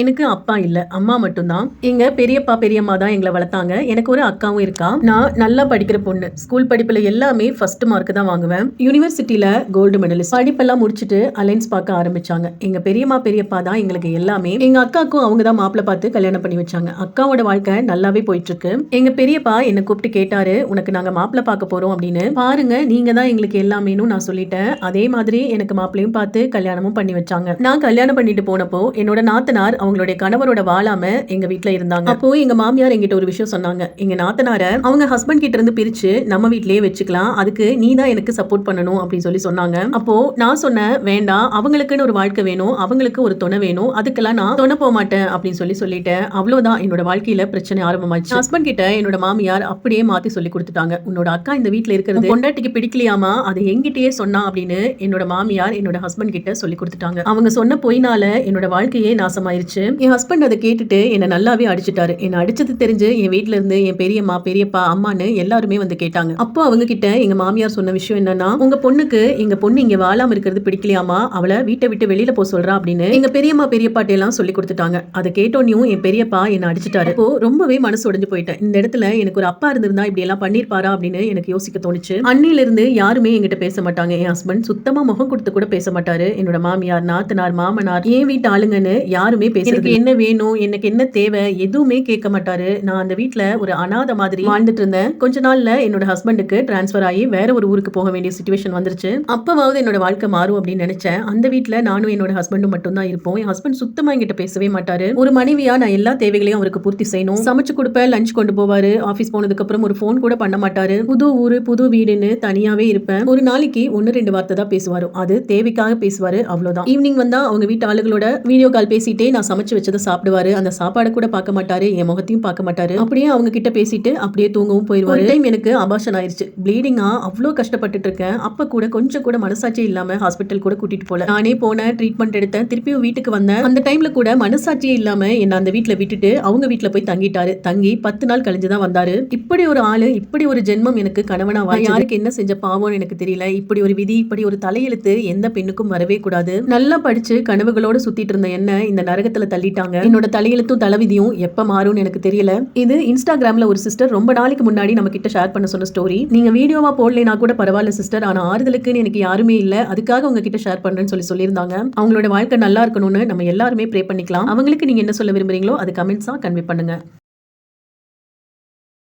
எனக்கு அப்பா இல்ல. அம்மா மட்டும் தான். எங்க பெரியப்பா, பெரியம்மா தான் எங்கள வளர்த்தாங்க. எனக்கு ஒரு அக்காவும் இருக்கா. நான் நல்லா படிக்கிற பொண்ணு. ஸ்கூல் படிப்புல எல்லாமே ஃபர்ஸ்ட் மார்க் தான் வாங்குவேன். யுனிவர்சிட்டில கோல்டு மெடலிஸ்ட். படிப்பெல்லாம் முடிச்சுட்டு அலைன்ஸ் பார்க்க ஆரம்பிச்சாங்க. எங்க பெரியம்மா, பெரியப்பா தான் எங்களுக்கு எல்லாமே. எங்க அக்காவுக்கும் அவங்க தான் மாப்பிள்ளை பார்த்து கல்யாணம் பண்ணி வச்சாங்க. அக்காவோட வாழ்க்கை நல்லாவே போயிட்டு இருக்கு. எங்க பெரியப்பா என்ன கூப்பிட்டு கேட்டாரு, "உனக்கு நாங்க மாப்பிள்ளை பார்க்க போறோம்" அப்படின்னு. பாருங்க, நீங்க தான் எங்களுக்கு எல்லாமேன்னு நான் சொல்லிட்டேன். அதே மாதிரி எனக்கு மாப்பிள்ளையும் பார்த்து கல்யாணமும் பண்ணி வச்சாங்க. நான் கல்யாணம் பண்ணிட்டு போனப்போ என்னோட நாத்தனார் அவங்களுடைய கணவரோட வாழாம எங்க வீட்ல இருந்தாங்க. அப்போ எங்க மாமியார் என்கிட்ட ஒரு விஷயம் சொன்னாங்க. எங்க நாத்தனார அவங்க ஹஸ்பண்ட் கிட்ட இருந்து பிரிச்சு நம்ம வீட்லயே வச்சுக்கலாம். அதுக்கு நீ தான் எனக்கு சப்போர்ட் பண்ணணும் அப்படின்னு சொல்லி சொன்னாங்க. அப்போ நான் சொன்னேன், வேண்டாம், அவங்களுக்குன்னு ஒரு வாழ்க்கை வேணும், அவங்களுக்கு ஒரு துணை வேணும், அதுக்கெல்லாம் நான் துணை போக மாட்டேன் அப்படின்னு சொல்லிட்டேன். அவ்வளவுதான், என்னோட வாழ்க்கையில பிரச்சனை ஆரம்பமாச்சு. ஹஸ்பண்ட் கிட்ட என்னோட மாமியார் அப்படியே மாத்தி சொல்லி கொடுத்துட்டாங்க. உன்னோட அக்கா இந்த வீட்ல இருக்கிறது பொண்டாட்டிக்கு பிடிக்கலையாமா, அதை என்கிட்டயே சொன்னா அப்படின்னு என்னோட மாமியார் என்னோட ஹஸ்பண்ட் கிட்ட சொல்லி கொடுத்துட்டாங்க. அவங்க சொன்ன பொய்னால என்னோட வாழ்க்கையே நாசமாயிருச்சு. என் ஹஸ்பண்ட் அதை கேட்டுட்டு என்ன நல்லாவே அடிச்சுட்டாரு. என்ன அடிச்சது தெரிஞ்சு என் வீட்ல இருந்து என் பெரியம்மா, பெரியப்பா, அம்மான்னு எல்லாருமே வந்து கேட்டாங்க. அப்போ அவங்க கிட்ட எங்க மாமியார் சொன்ன விஷயம் என்னன்னா, உங்க பொண்ணுக்கு எங்க பொண்ணு இங்க வாழாம இருக்கிறது பிடிக்கலையாமா, அவளை வீட்டை விட்டு வெளியில போக சொல்றா அப்படின்னு எங்க பெரியம்மா, பெரியப்பாட்ட எல்லாம் சொல்லி கொடுத்துட்டாங்க. அதை கேட்டோன்னையும் என் பெரியப்பா என்ன அடிச்சுட்டாரு. அப்போ ரொம்பவே மனசு உடைஞ்சு போயிட்டேன். இந்த இடத்துல எனக்கு ஒரு அப்பா இருந்திருந்தா இப்படி எல்லாம் பண்ணிருப்பாரா அப்படின்னு எனக்கு யோசிக்க தோணுச்சு. அன்னையில இருந்து யாருமே என்கிட்ட பேச மாட்டாங்க. என் ஹஸ்பண்ட் சுத்தமா முகம் கொடுத்து கூட பேச மாட்டாரு. என்னோட மாமியார், நாத்தனார், மாமனார், என் வீட்டு ஆளுங்கன்னு யாருமே பேசுறது, என்ன வேணும், எனக்கு என்ன தேவை, எதுவுமே கேட்க மாட்டாரு. நான் அந்த வீட்ல ஒரு அனாதை மாதிரி வாழ்ந்துட்டு இருந்தேன். கொஞ்ச நாள்ல என்னோட ஹஸ்பண்டுக்கு டிரான்ஸ்பர் ஆகி வேற ஒரு ஊருக்கு போக வேண்டிய சிச்சுவேஷன் வந்துருச்சு. அப்பவாவது என்னோட வாழ்க்கை மாறும் அப்படின்னு நினைச்சேன். அந்த வீட்ல நானும் என்னோட ஹஸ்பண்டும் மட்டும் தான் இருப்போம். என் ஹஸ்பண்ட் சுத்தமா என்கிட்ட பேசவே மாட்டாரு. ஒரு மனைவியா நான் எல்லா தேவைகளையும் அவருக்கு பூர்த்தி செய்யணும். சமைச்சு கொடுப்பேன், லஞ்ச் கொண்டு போவாரு. ஆபீஸ் போனதுக்கு அப்புறம் ஒரு போன் கூட பண்ண மாட்டாரு. புது ஊரு, புது வீடுன்னு தனியாவே இருப்பேன். ஒரு நாளைக்கு 1-2 வார்த்தை தான் பேசுவாரு. அது தேவைக்காக பேசுவாரு, அவ்வளவுதான். ஈவினிங் வந்தா அவங்க வீட்டு ஆளுகளோட வீடியோ கால் பேசிட்டே நான் சமைச்சு வச்சதை சாப்பிடுவாரு. அந்த சாப்பாடு கூட பார்க்க மாட்டாரு, என் முகத்தையும் பார்க்க மாட்டாரு. அப்படியே அவங்க கிட்ட பேசிட்டு அப்படியே தூங்கவும் போயிருவாரு. டைம் எனக்கு அபார்ஷன் ஆயிருச்சு. ப்ளீடிங்கா அவ்வளோ கஷ்டப்பட்டுட்டு இருக்கேன். அப்ப கூட கொஞ்சம் கூட மனசாட்சி இல்லாம ஹாஸ்பிட்டல் கூட கூட்டிட்டு போல. நானே போனேன், ட்ரீட்மெண்ட் எடுத்தேன், திருப்பியும் வீட்டுக்கு வந்தேன். அந்த டைம்ல கூட மனசாட்சியே இல்லாம என்ன அந்த வீட்ல விட்டுட்டு அவங்க வீட்ல போய் தங்கிட்டாரு. தங்கி 10 நாள் கழிஞ்சுதான் வந்தாரு. இப்படி ஒரு ஆளு, இப்படி ஒரு ஜென்மம் எனக்கு கணவனா யாருக்கு என்ன செஞ்ச பாவம்னு எனக்கு தெரியல. இப்படி ஒரு விதி, இப்படி ஒரு தலையெழுத்து எந்த பெண்ணுக்கும் வரவே கூடாது. நல்லா படிச்சு கனவுகளோட சுத்திட்டு இருந்த என்ன இந்த நரகத்துல தள்ளிட்டாங்க. என்னோட தலையெழுத்தும் தலைவிதியும் எப்ப மாறும்னு எனக்கு தெரியல. இது இன்ஸ்டாகிராம்ல ஒரு சிஸ்டர் ரொம்ப நாளைக்கு முன்னாடி நம்ம கிட்ட ஷேர் பண்ண சொன்ன ஸ்டோரி. நீங்க வீடியோவா போடலைனா கூட பரவாயில்ல சிஸ்டர், ஆனா ஆறுதலுக்குன்னு எனக்கு யாருமே இல்ல, அதுக்காக உங்ககிட்ட ஷேர் பண்றேன்னு சொல்லியிருந்தாங்க. அவங்களோட வாழ்க்கை நல்லா இருக்கணும்னு நம்ம எல்லாருமே ப்ரே பண்ணிக்கலாம். அவங்களுக்கு நீங்க என்ன சொல்ல விரும்புறீங்களோ அது கமெண்ட்ஸா கன்வே பண்ணுங்க.